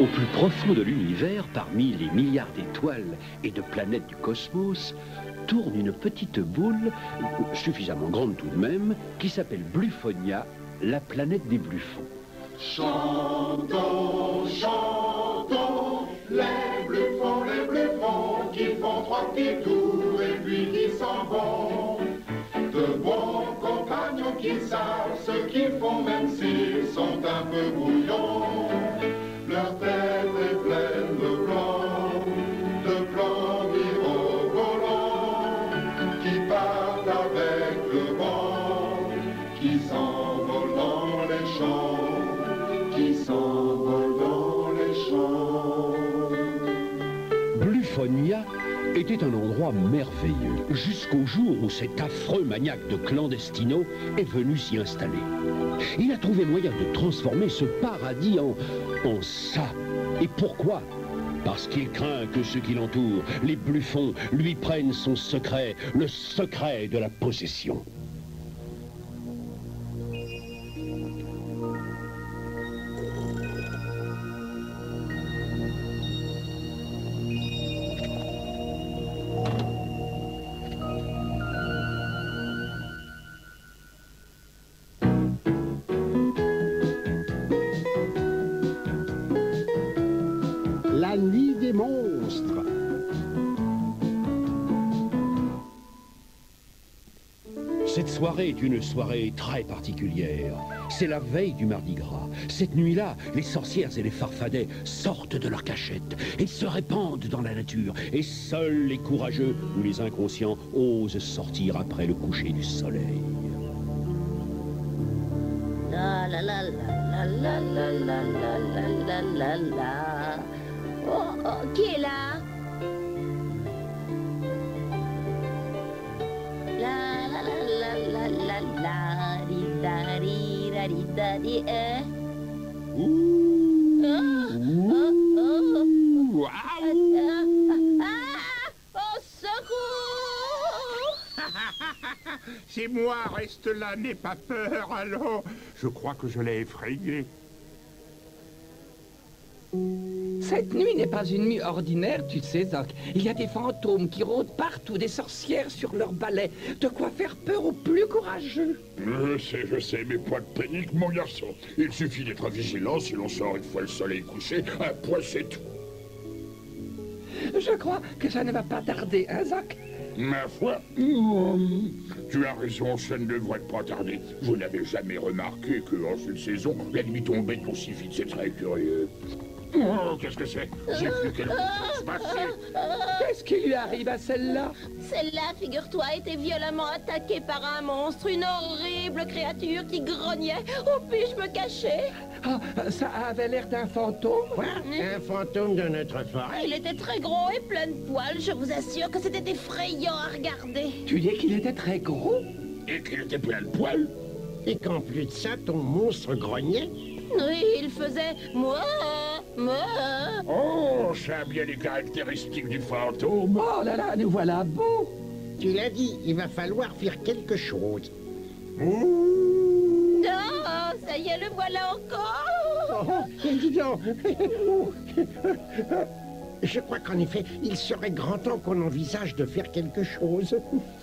Au plus profond de l'univers, parmi les milliards d'étoiles et de planètes du cosmos, tourne une petite boule, suffisamment grande tout de même, qui s'appelle Bluffonia, la planète des Bluffons. Chantons, chantons, les bluffons qui font 3 petits tours et puis qui s'en vont. De bons compagnons qui savent ce qu'ils font même s'ils sont un peu brouillons. Leur tête est pleine de plans mirobolants qui partent avec le vent, qui s'envolent dans les champs, qui s'envolent dans les champs. Bluffonia était un endroit merveilleux, jusqu'au jour où cet affreux maniaque de clandestino est venu s'y installer. Il a trouvé moyen de transformer ce paradis en ça. Et pourquoi? Parce qu'il craint que ceux qui l'entourent, les Bluffons, lui prennent son secret, le secret de la possession. La nuit des monstres. Cette soirée est une soirée très particulière. C'est la veille du Mardi Gras. Cette nuit-là, les sorcières et les farfadets sortent de leur cachette et se répandent dans la nature. Et seuls les courageux ou les inconscients osent sortir après le coucher du soleil. La la la la la la la la la la la la. Oh, oh, qui est là? La la la la la la la di da di da di da di Oh, oh, oh. Au secours! C'est moi, reste là, n'aie pas peur, allons. Je crois que je l'ai effrayé. Cette nuit n'est pas une nuit ordinaire, tu sais, Zoc. Il y a des fantômes qui rôdent partout, des sorcières sur leurs balais. De quoi faire peur aux plus courageux. Je sais, mais pas de panique, mon garçon. Il suffit d'être vigilant si l'on sort une fois le soleil couché. Un point, c'est tout. Je crois que ça ne va pas tarder, hein, Zoc? Ma foi, tu as raison, ça ne devrait pas tarder. Vous n'avez jamais remarqué qu'en cette saison, la nuit tombait aussi vite, c'est très curieux. Oh, qu'est-ce que c'est? J'ai vu quelque chose passer. Qu'est-ce qui lui arrive à celle-là? Celle-là, figure-toi, a été violemment attaquée par un monstre, une horrible créature qui grognait. Où puis-je me cacher? Ah, ça avait l'air d'un fantôme. Quoi? Un fantôme de notre forêt? Il était très gros et plein de poils. Je vous assure que c'était effrayant à regarder. Tu dis qu'il était très gros? Et qu'il était plein de poils. Et qu'en plus de ça, ton monstre grognait? Oui, il faisait moi. Oh, ça a bien les caractéristiques du fantôme. Oh là là, nous voilà beaux. Tu l'as dit, il va falloir faire quelque chose. Non, ça y est, le voilà encore. Oh, dis donc. Je crois qu'en effet, il serait grand temps qu'on envisage de faire quelque chose.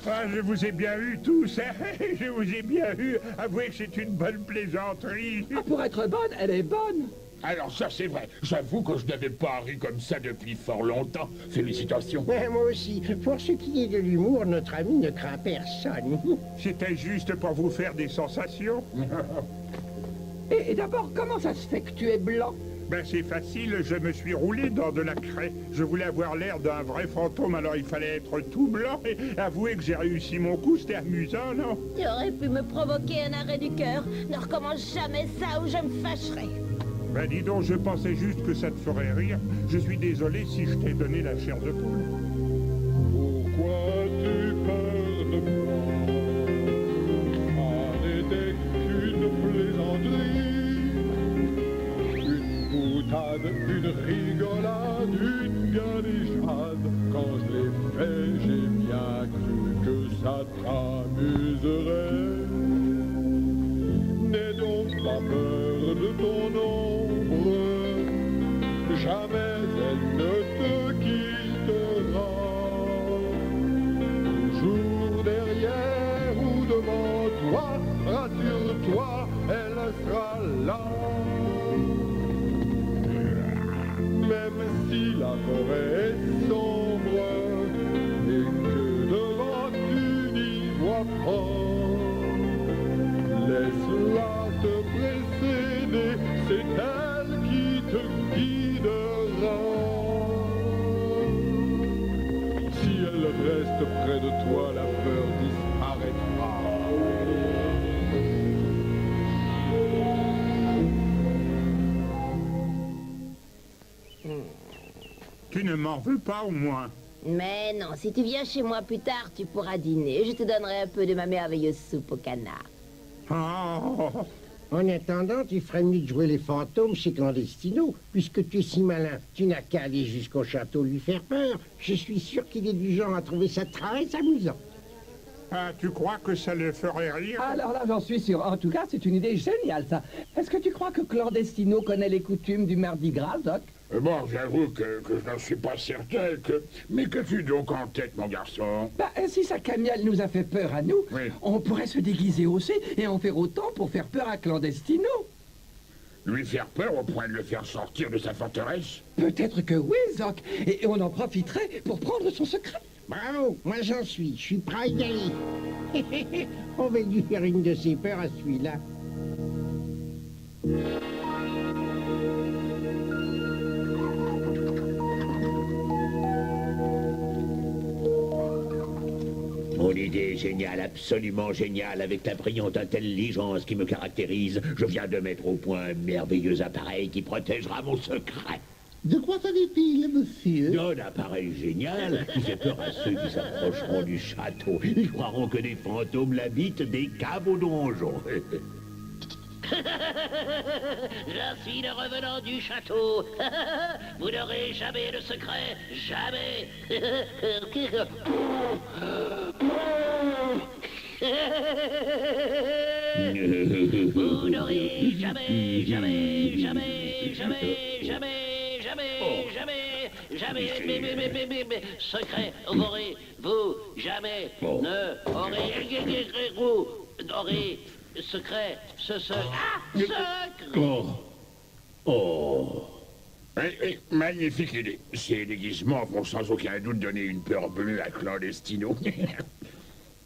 Ah, je vous ai bien eu tous, hein. Je vous ai bien eu. Avouez que c'est une bonne plaisanterie. Ah, pour être bonne, elle est bonne. Alors ça, c'est vrai. J'avoue que je n'avais pas ri comme ça depuis fort longtemps. Félicitations. Moi aussi. Pour ce qui est de l'humour, notre ami ne craint personne. C'était juste pour vous faire des sensations. Et d'abord, comment ça se fait que tu es blanc? Ben c'est facile, je me suis roulé dans de la craie. Je voulais avoir l'air d'un vrai fantôme, alors il fallait être tout blanc. Et avouez que j'ai réussi mon coup, c'était amusant, non? Tu aurais pu me provoquer un arrêt du cœur. Ne recommence jamais ça ou je me fâcherai. Ben dis donc, je pensais juste que ça te ferait rire. Je suis désolé si je t'ai donné la chair de poule. Pourquoi tu peur de moi? Ça n'était qu'une plaisanterie. Une rigolade, une galéjade. Quand je l'ai fait, j'ai bien cru que ça t'amuserait. N'aie donc pas peur de ton ombre. jamais elle ne te quittera. Toujours derrière ou devant toi, rassure-toi, elle sera là. Même si la forêt est sombre et que devant tu n'y vois pas, laisse-la te précéder, c'est elle qui te guidera. Si elle reste près de toi, la peur disparaîtra. Tu ne m'en veux pas au moins? Mais non, si tu viens chez moi plus tard, tu pourras dîner. Je te donnerai un peu de ma merveilleuse soupe au canard. Oh. En attendant, tu ferais mieux de jouer les fantômes chez Clandestino. Puisque tu es si malin, tu n'as qu'à aller jusqu'au château lui faire peur. Je suis sûr qu'il est du genre à trouver ça très amusant. Ah, tu crois que ça le ferait rire? Alors là, j'en suis sûr. En tout cas, c'est une idée géniale, ça. Est-ce que tu crois que Clandestino connaît les coutumes du Mardi Gras, Doc? Bon, j'avoue que je n'en suis pas certain. Mais qu'as-tu donc en tête, mon garçon? Bah, si sa camiole nous a fait peur à nous, Oui. on pourrait se déguiser aussi et en faire autant pour faire peur à Clandestino. Lui faire peur au point de le faire sortir de sa forteresse? Peut-être que oui, Zoc. Et on en profiterait pour prendre son secret. Bravo, moi j'en suis, je suis prêt à y aller. On va lui faire une de ses peurs à celui-là. Mon idée est géniale, absolument géniale, avec la brillante intelligence qui me caractérise. Je viens de mettre au point un merveilleux appareil qui protégera mon secret. De quoi s'agit-il, monsieur? Un appareil génial qui fait peur à ceux qui s'approcheront du château. Ils croiront que des fantômes l'habitent des caves au donjon. Je suis le revenant du château. Vous n'aurez jamais de secret. Jamais. Vous n'aurez jamais, jamais, jamais, jamais, jamais, jamais, jamais, jamais, secret, vous jamais, ne aurez secret, secret. Oui, magnifique idée. Ces déguisements vont sans aucun doute donner une peur bleue à Clandestino.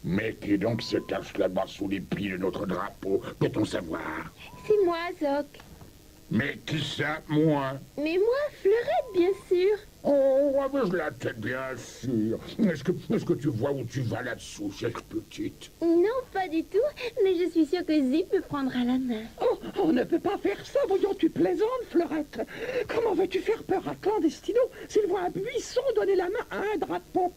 Mais qui donc se cache là-bas sous les plis de notre drapeau? Peut-on savoir? C'est moi, Zoc. Mais qui ça, moi? Mais moi, Fleurette, bien sûr. Oh, avec la tête, bien sûr. Est-ce que tu vois où tu vas là-dessous, chère petite? Non, pas du tout. Mais je suis sûre que Zip me prendra la main. Oh, on ne peut pas faire ça, voyons, tu plaisantes, Fleurette. Comment veux-tu faire peur à Clandestino s'il voit un buisson donner la main à un drapeau?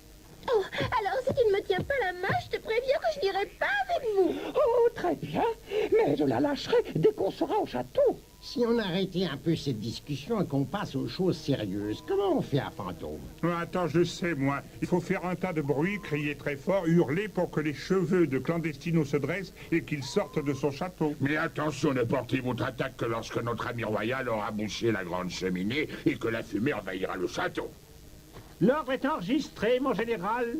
Oh, alors si tu ne me tiens pas la main, je te préviens que je n'irai pas avec vous. Oh, très bien, mais je la lâcherai dès qu'on sera au château. Si on arrêtait un peu cette discussion et qu'on passe aux choses sérieuses, comment on fait à Fantôme? Attends, je sais, moi. Il faut faire un tas de bruit, crier très fort, hurler pour que les cheveux de Clandestino se dressent et qu'il sorte de son château. Mais attention, ne portez votre attaque que lorsque notre ami royal aura bouché la grande cheminée et que la fumée envahira le château. L'ordre est enregistré, mon général.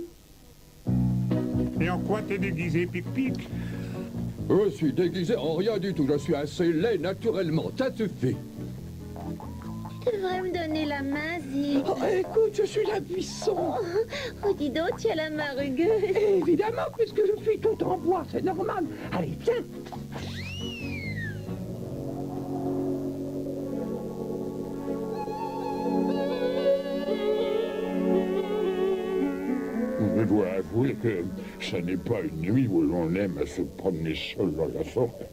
Et en quoi t'es déguisé, Pic-Pic? Je suis déguisé en rien du tout. Je suis assez laid naturellement. Ça suffit. Tu devrais me donner la main, Zip. Oh, écoute, je suis la buisson. Oh, dis donc, tu as la main rugueuse. Évidemment, puisque je suis tout en bois, c'est normal. Allez, viens. Je dois avouer que ce n'est pas une nuit où l'on aime à se promener seul dans la forêt.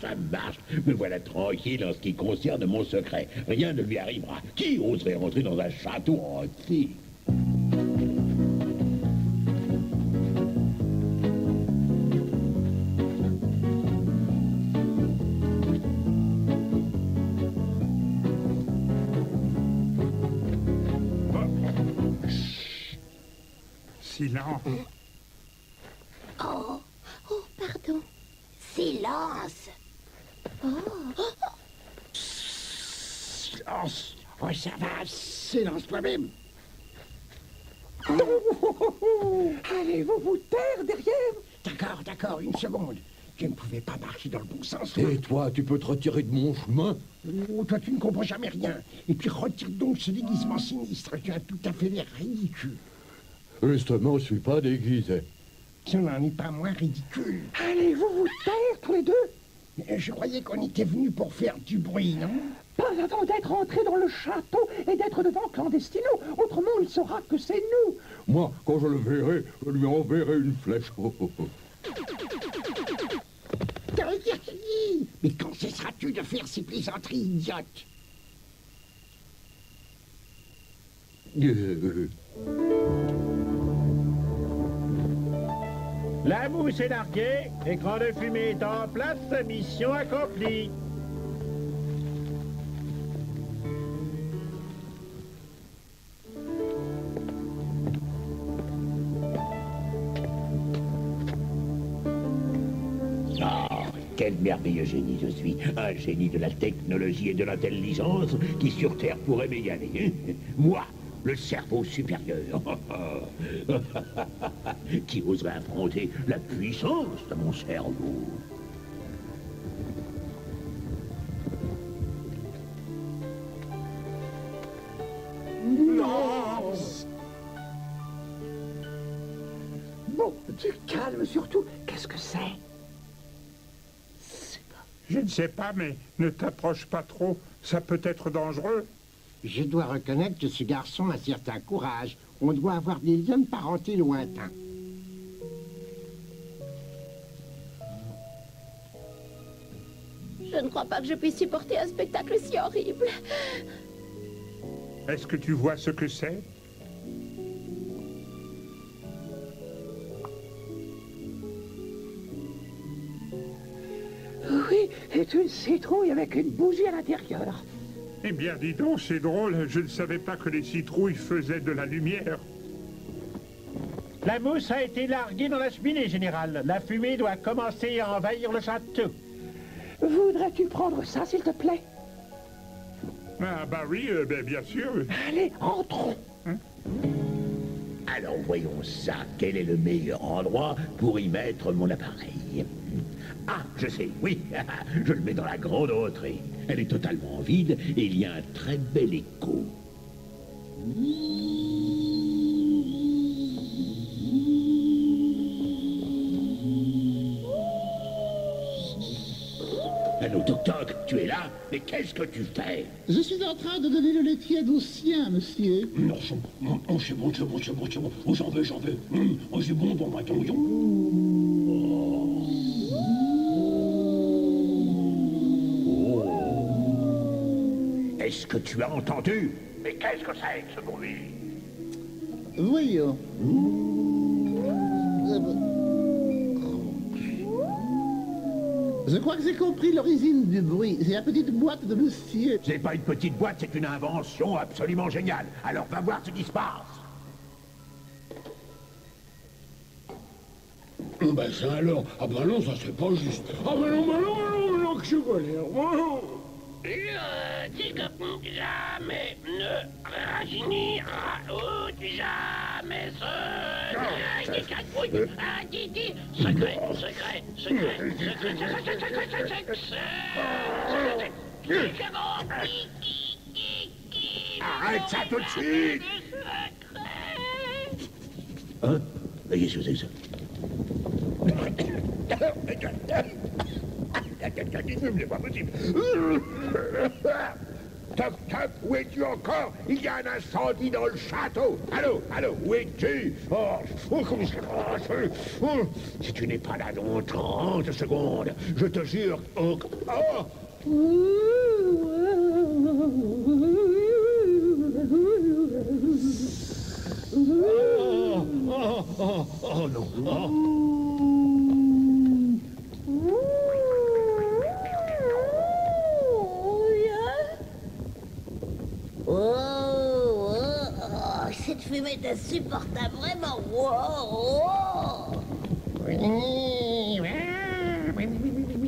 Ça marche. Me voilà tranquille en ce qui concerne mon secret. Rien ne lui arrivera. Qui oserait rentrer dans un château entier? Silence. Oh, pardon. Silence. Silence. Oh, ça va, silence toi-même. Allez, vous taire derrière. D'accord, une seconde. Je ne pouvais pas marcher dans le bon sens. Et toi, tu peux te retirer de mon chemin? Oh, toi, tu ne comprends jamais rien. Et puis retire donc ce déguisement sinistre. Tu as tout à fait l'air ridicule. Justement, je suis pas déguisé. Ça n'en est pas moins ridicule. Allez, vous taire tous les deux. Je croyais qu'on était venu pour faire du bruit, non? Pas avant d'être entré dans le château et d'être devant Clandestino. Autrement, il saura que c'est nous. Moi, quand je le verrai, je lui enverrai une flèche. Mais quand cesseras-tu de faire ces plaisanteries idiotes? La mousse est larguée, écran de fumée est en place, mission accomplie. Quel merveilleux génie je suis. Un génie de la technologie et de l'intelligence qui sur Terre pourrait m'égaler. Moi, le cerveau supérieur. Qui oserait affronter la puissance de mon cerveau? Non! Bon, du calme surtout. Qu'est-ce que c'est? Je ne sais pas, mais ne t'approche pas trop. Ça peut être dangereux. Je dois reconnaître que ce garçon a un certain courage. On doit avoir des liens de parenté lointains. Je ne crois pas que je puisse supporter un spectacle si horrible. Est-ce que tu vois ce que c'est? Oui, c'est une citrouille avec une bougie à l'intérieur. Eh bien, dis donc, c'est drôle. Je ne savais pas que les citrouilles faisaient de la lumière. La mousse a été larguée dans la cheminée, général. La fumée doit commencer à envahir le château. Voudrais-tu prendre ça, s'il te plaît? Ah, bah oui, bien sûr. Allez, entrons. Alors voyons ça. Quel est le meilleur endroit pour y mettre mon appareil? Ah, je sais, oui. Je le mets dans la grande entrée. Elle est totalement vide et il y a un très bel écho. Allô, Toc-Toc, tu es là? Mais qu'est-ce que tu fais? Je suis en train de donner le lait tiède au sien, monsieur. Non, c'est bon, c'est bon. Oh, j'en veux. Oh, c'est bon, attention. Est-ce que tu as entendu? Mais qu'est-ce que c'est que ce bruit? Voyons. Je crois que j'ai compris l'origine du bruit. C'est la petite boîte de monsieur. C'est pas une petite boîte, c'est une invention absolument géniale. Alors va voir ce qui se passe. Ben ça alors. Ah ben non, ça c'est pas juste. Ah ben non, que je colère. Le développement jamais ne rajeunira ou jamais Arrête ça tout de suite. Hein? Qu'est-ce que c'est que ça? C'est pas possible. Toc, toc, où es-tu encore? Il y a un incendie dans le château. Allô, allô, où es-tu? Si tu n'es pas là dans 30 secondes, je te jure... Oh non. Cette fumée est insupportable, vraiment. Wow. Oui,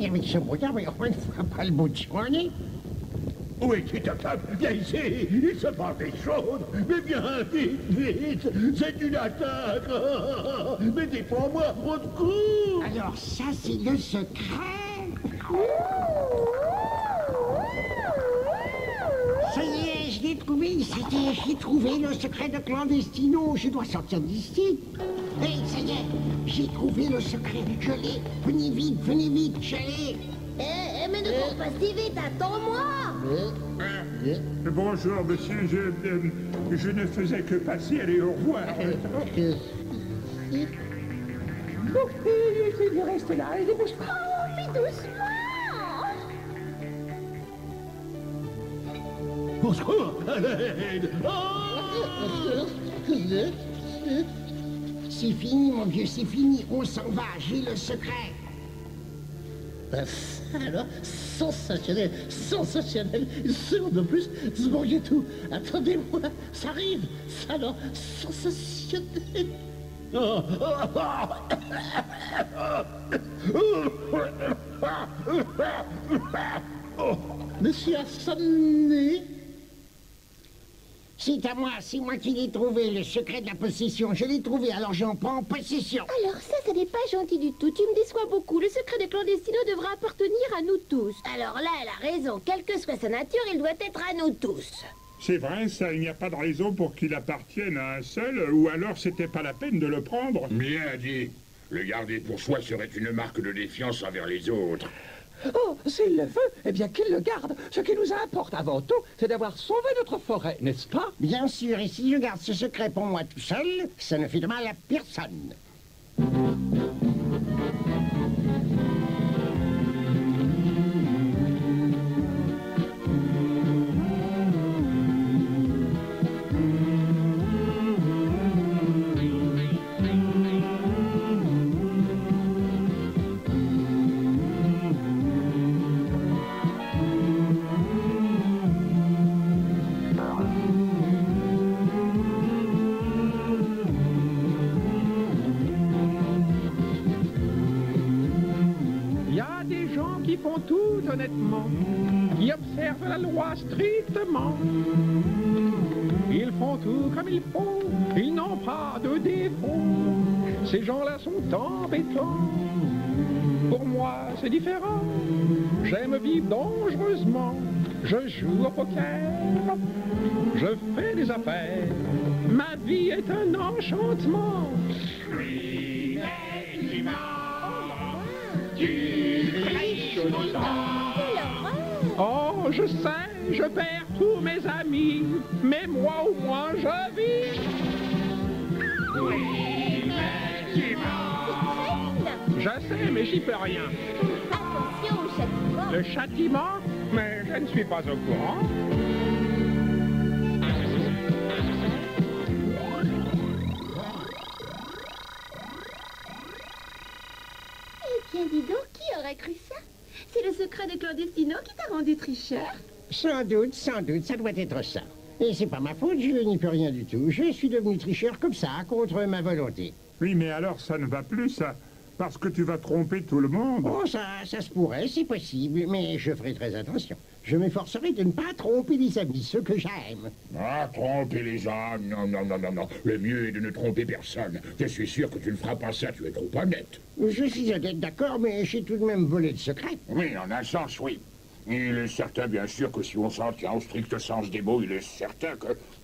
avec ce brouillard, mais on ne voit pas le bout de son nez. Où es-tu, Toc Toc? Viens ici, il se passe des choses. Mais viens, vite, vite, c'est une attaque. Mais défends-moi, au secours. Alors ça, c'est le secret. Ça y est, je l'ai trouvé, j'ai trouvé le secret de Clandestino. Je dois sortir d'ici. Hé, ça y est, j'ai trouvé le secret, je l'ai. Venez vite, je l'ai. Mais ne cours pas si vite, attends-moi. Bonjour, monsieur, je ne faisais que passer, allez, au revoir. Il reste là, et dépêche-toi. Oh, mais doucement. Au secours, à l'aide. C'est fini, mon vieux, c'est fini. On s'en va, j'ai le secret. Alors, sensationnel, sensationnel. Une seconde de plus, vous tout. Attendez-moi, ça arrive. Ça alors, sensationnel. Monsieur Assonné? C'est à moi, c'est moi qui l'ai trouvé, le secret de la possession. Je l'ai trouvé, alors j'en prends possession. Alors ça n'est pas gentil du tout. Tu me déçois beaucoup. Le secret de Clandestino devra appartenir à nous tous. Alors là, elle a raison. Quelle que soit sa nature, il doit être à nous tous. C'est vrai, ça, il n'y a pas de raison pour qu'il appartienne à un seul, ou alors c'était pas la peine de le prendre. Bien dit. Le garder pour soi serait une marque de défiance envers les autres. Oh, s'il le veut, eh bien qu'il le garde. Ce qui nous importe avant tout, c'est d'avoir sauvé notre forêt, n'est-ce pas? Bien sûr, et si je garde ce secret pour moi tout seul, ça ne fait de mal à personne. Honnêtement, qui observent la loi strictement. Ils font tout comme il faut, ils n'ont pas de défaut. Ces gens-là sont embêtants. Pour moi, c'est différent. J'aime vivre dangereusement. Je joue au poker. Je fais des affaires. Ma vie est un enchantement. Oh, je sais, je perds tous mes amis, mais moi au moins je vis. Oui, mais tu mens. Je sais, mais j'y peux rien. Attention au châtiment. Le châtiment? Mais je ne suis pas au courant. Eh bien, dis donc, qui aurait cru ça? C'est le secret de Clandestino qui t'a rendu tricheur? Sans doute, ça doit être ça. Et c'est pas ma faute, je n'y peux rien du tout. Je suis devenu tricheur comme ça, contre ma volonté. Oui, mais alors ça ne va plus, ça. Parce que tu vas tromper tout le monde. Oh, ça se pourrait, c'est possible, mais je ferai très attention. Je m'efforcerai de ne pas tromper les amis, ceux que j'aime. Ah, tromper les gens, non. Le mieux est de ne tromper personne. Je suis sûr que tu ne feras pas ça, tu es trop honnête. Je suis honnête, d'accord, mais j'ai tout de même volé le secret. Oui, en un sens, oui. Il est certain, bien sûr, que si on s'en tient au strict sens des mots, il est certain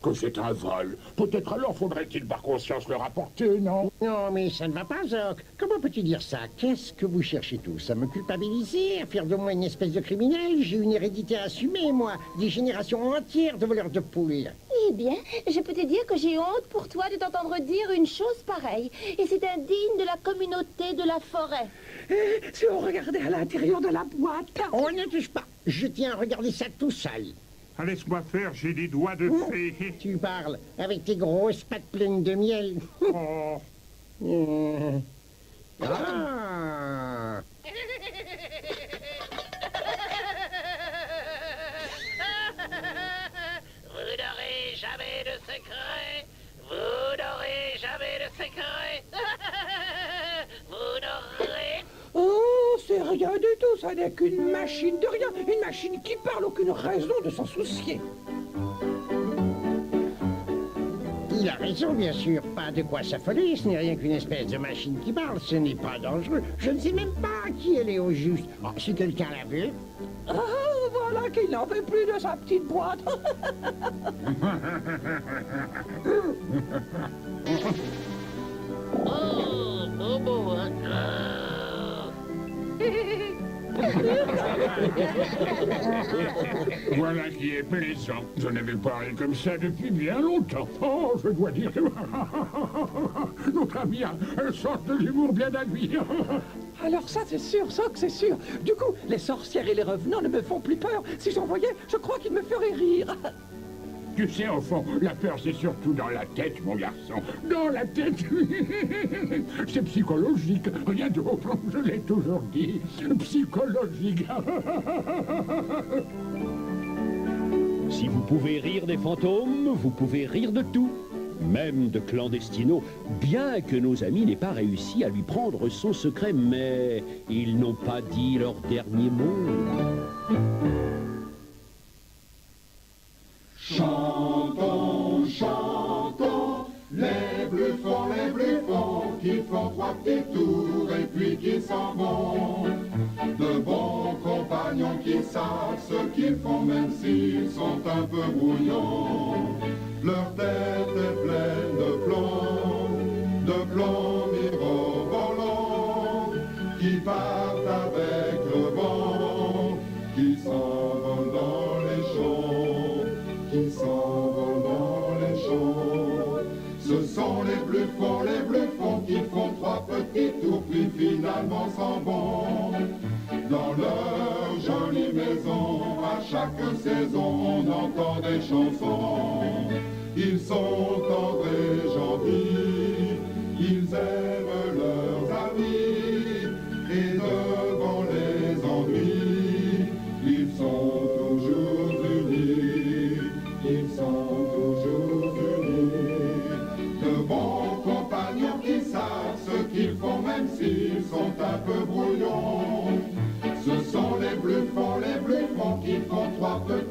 que c'est un vol. Peut-être alors faudrait-il par conscience le rapporter, non? Non, mais ça ne va pas, Zoc. Comment peux-tu dire ça? Qu'est-ce que vous cherchez tous? À me culpabiliser? À faire de moi une espèce de criminel? J'ai une hérédité à assumer, moi. Des générations entières de voleurs de poules. Eh bien, je peux te dire que j'ai honte pour toi de t'entendre dire une chose pareille. Et c'est indigne de la communauté de la forêt. Si on regardait à l'intérieur de la boîte... On ne touche pas. Je tiens à regarder ça tout seul. Laisse-moi faire, j'ai des doigts de fée. Tu parles avec tes grosses pattes pleines de miel. Oh. Ah. Vous n'aurez jamais de secret. Vous n'aurez jamais de secret. Vous n'aurez... Oh, c'est rien du tout, ça n'est qu'une machine de rien. Une machine qui parle, aucune raison de s'en soucier. Il a raison, bien sûr. Pas de quoi s'affoler. Ce n'est rien qu'une espèce de machine qui parle. Ce n'est pas dangereux. Je ne sais même pas à qui elle est au juste. Oh, si quelqu'un la veut... Ah, voilà qu'il n'en veut plus de sa petite boîte. Oh, bon, hein. Voilà qui est plaisant. Je n'avais pas ri comme ça depuis bien longtemps. Oh, je dois dire que notre ami a un sens de l'humour bien à lui. Alors ça, c'est sûr, ça que c'est sûr. Du coup, les sorcières et les revenants ne me font plus peur. Si j'en voyais, je crois qu'ils me feraient rire. Tu sais, au fond, la peur, c'est surtout dans la tête, mon garçon. Dans la tête. C'est psychologique, rien d'autre. Je l'ai toujours dit. Psychologique. Si vous pouvez rire des fantômes, vous pouvez rire de tout. Même de Clandestino, bien que nos amis n'aient pas réussi à lui prendre son secret, mais ils n'ont pas dit leur dernier mot. Chantons, chantons, les bluffons qui font trois petits tours et puis qui s'en vont. De bons compagnons qui savent ce qu'ils font même s'ils sont un peu brouillons. Leur tête est pleine de plomb mirobolants qui partent avec le vent, qui s'envolent dans les champs, qui s'envolent dans les champs. Ce sont les bluffons qui font trois petits tours puis finalement s'en vont. Dans leur jolie maison, à chaque saison, on entend des chansons. Ils sont tendres et gentils, ils aiment leurs amis, et devant les ennuis, ils sont toujours unis, ils sont toujours unis. De bons compagnons qui savent ce qu'ils font même s'ils sont un peu brouillons. Ce sont les bluffons qui font trois petits